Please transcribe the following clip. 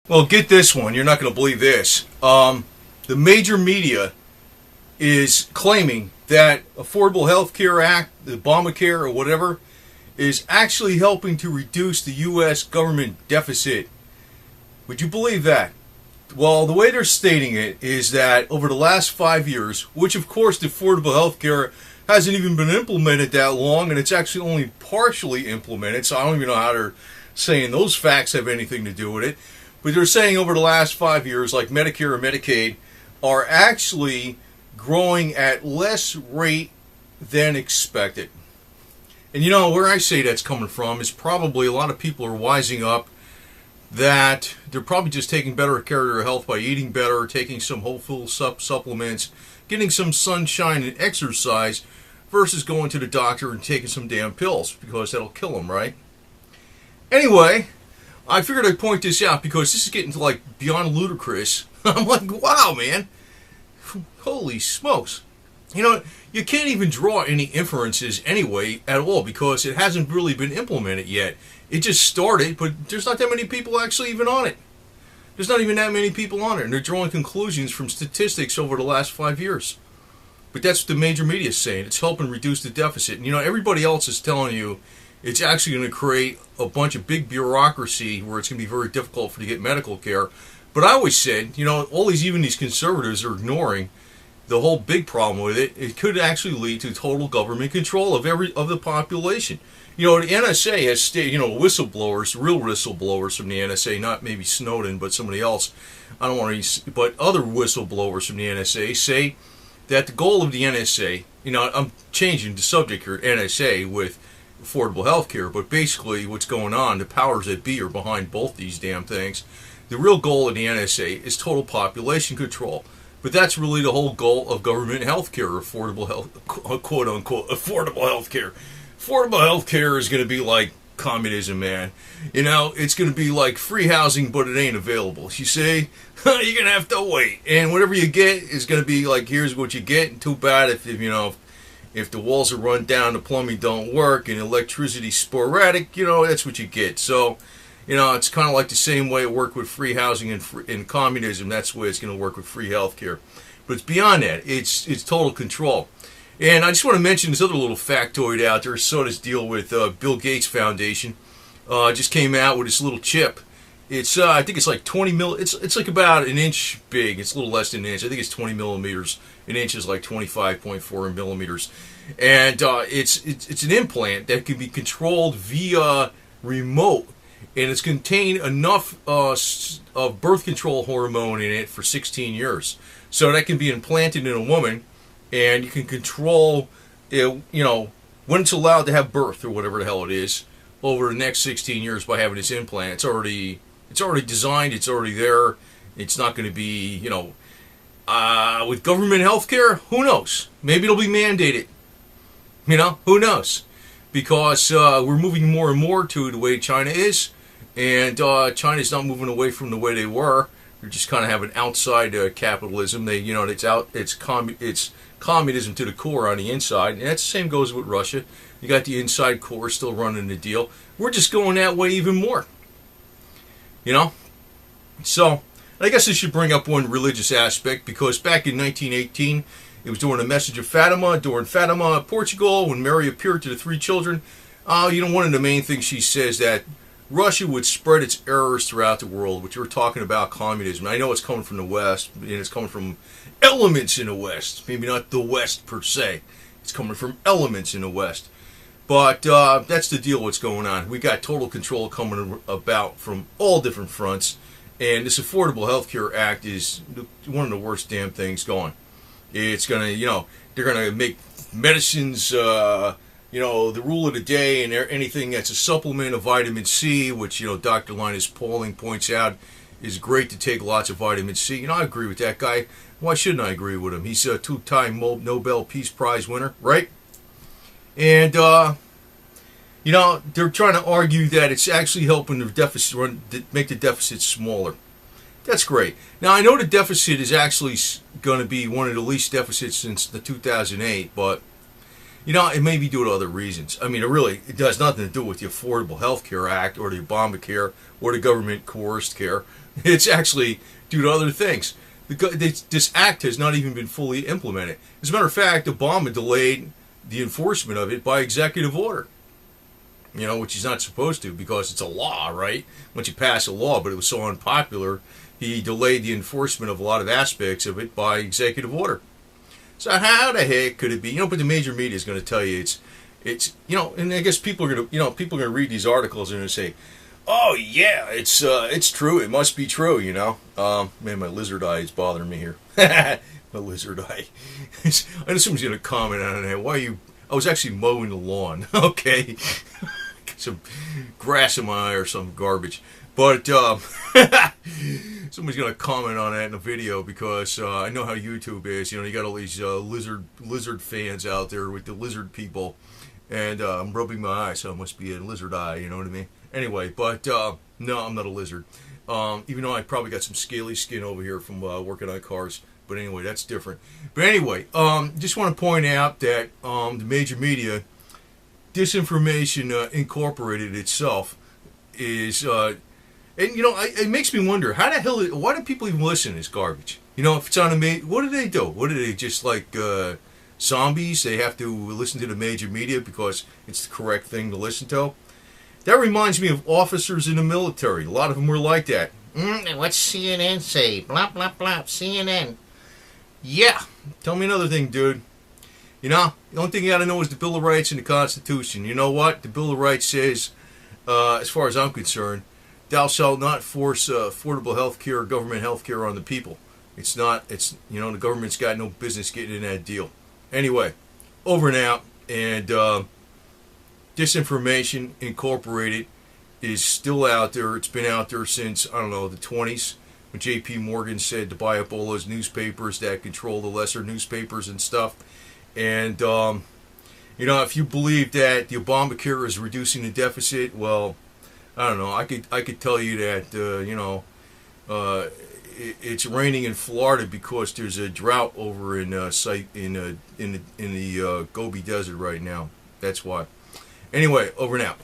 Well, get this one. You're not going to believe this. The major media is claiming that Affordable Health Care Act, the Obamacare or whatever, is actually helping to reduce the U.S. government deficit. Would you believe that? Well, the way they're stating it is that over the last 5 years, which of course the Affordable Health Care hasn't even been implemented that long, and it's actually only partially implemented, so I don't even know how they're saying those facts have anything to do with it. But they're saying over the last 5 years, like Medicare and Medicaid, are actually growing at less rate than expected. And you know, where I say that's coming from is probably a lot of people are wising up that they're probably just taking better care of their health by eating better, taking some whole food supplements, getting some sunshine and exercise, versus going to the doctor and taking some damn pills, because that'll kill them, right? Anyway, I figured I'd point this out because this is getting to like beyond ludicrous. I'm like, wow, man. Holy smokes. You know, you can't even draw any inferences anyway at all because it hasn't really been implemented yet. It just started, but there's not that many people actually even on it. There's not even that many people on it, and they're drawing conclusions from statistics over the last 5 years. But that's what the major media is saying. It's helping reduce the deficit. And, you know, everybody else is telling you it's actually going to create a bunch of big bureaucracy where it's going to be very difficult for you to get medical care. But I always said, you know, even these conservatives are ignoring the whole big problem with it. It could actually lead to total government control of the population. You know, the NSA has stated, you know, whistleblowers, real whistleblowers from the NSA, not maybe Snowden, but somebody else. I don't want to, but other whistleblowers from the NSA say that the goal of the NSA, you know, I'm changing the subject here, NSA with affordable health care, but basically what's going on, the powers that be are behind both these damn things. The real goal of the NSA is total population control. But that's really the whole goal of government health care, affordable health, quote unquote, affordable health care. Affordable health care is going to be like communism, man. You know, it's going to be like free housing, but it ain't available. You see, you're going to have to wait. And whatever you get is going to be like, here's what you get. And too bad if you know, if the walls are run down, the plumbing don't work, and electricity's sporadic, you know, that's what you get. So, you know, it's kind of like the same way it worked with free housing and communism. That's the way it's going to work with free health care. But it's beyond that. It's total control. And I just want to mention this other little factoid out there. Saw this deal with Bill Gates Foundation. Just came out with this little chip. It's I think it's like 20 mil. It's like about an inch big. It's a little less than an inch. I think it's 20 millimeters. An inch is like 25.4 millimeters. And it's an implant that can be controlled via remote. And it's contained enough of birth control hormone in it for 16 years. So that can be implanted in a woman, and you can control, you know, when it's allowed to have birth or whatever the hell it is over the next 16 years by having this implant. It's already designed. It's already there. It's not going to be, you know, with government health care, who knows? Maybe it'll be mandated. You know, who knows? Because we're moving more and more to the way China is. And China's not moving away from the way they were. They're just kind of having outside capitalism. You know, it's communism to the core on the inside, and that same goes with Russia. You got the inside core still running the deal. We're just going that way even more. You know, so I guess I should bring up one religious aspect, because back in 1918, it was during the Message of Fatima, Portugal, when Mary appeared to the three children. You know, one of the main things she says that Russia would spread its errors throughout the world, which we're talking about communism. I know it's coming from the West, and it's coming from elements in the West. Maybe not the West per se. It's coming from elements in the West. But that's the deal what's going on. We got total control coming about from all different fronts. And this Affordable Health Care Act is one of the worst damn things going. It's going to, you know, they're going to make medicines, you know, the rule of the day, and anything that's a supplement of vitamin C, which, you know, Dr. Linus Pauling points out is great to take lots of vitamin C. You know, I agree with that guy. Why shouldn't I agree with him? He's a two-time Nobel Peace Prize winner, right? And, you know, they're trying to argue that it's actually helping the deficit make the deficit smaller. That's great. Now, I know the deficit is actually going to be one of the least deficits since the 2008, but It may be due to other reasons. I mean, it does nothing to do with the Affordable Health Care Act or the Obamacare or the government coerced care. It's actually due to other things. This act has not even been fully implemented. As a matter of fact, Obama delayed the enforcement of it by executive order. Which he's not supposed to because it's a law, right? Once you pass a law, but it was so unpopular, he delayed the enforcement of a lot of aspects of it by executive order. So how the heck could it be? But the major media is going to tell you it's and I guess people are going to read these articles and they're going to say, oh yeah, it's true. It must be true. Man, my lizard eye is bothering me here. My lizard eye. I know someone's going to comment on that. Why are you? I was actually mowing the lawn. Okay. Some grass in my eye or some garbage. But somebody's going to comment on that in a video because I know how YouTube is. You got all these lizard fans out there with the lizard people. And I'm rubbing my eye, so it must be a lizard eye, you know what I mean? Anyway, but no, I'm not a lizard. Even though I probably got some scaly skin over here from working on cars. But anyway, that's different. But anyway, just want to point out that the major media, Disinformation Incorporated itself, is, and it makes me wonder, how the hell, why do people even listen to this garbage? If it's on what do they do? What are they, just like zombies? They have to listen to the major media because it's the correct thing to listen to? That reminds me of officers in the military. A lot of them were like that. What's CNN say? Blah, blah, blah. CNN. Yeah. Tell me another thing, dude. The only thing you got to know is the Bill of Rights and the Constitution. You know what? The Bill of Rights says, as far as I'm concerned, thou shalt not force affordable health care or government health care on the people. The government's got no business getting in that deal. Anyway, over and out. And Disinformation Incorporated is still out there. It's been out there since, the 20s, when J.P. Morgan said to buy up all those newspapers that control the lesser newspapers and stuff. And, if you believe that the Obamacare is reducing the deficit, well, I don't know. I could tell you that, it's raining in Florida because there's a drought over in the Gobi Desert right now. That's why. Anyway, over and out.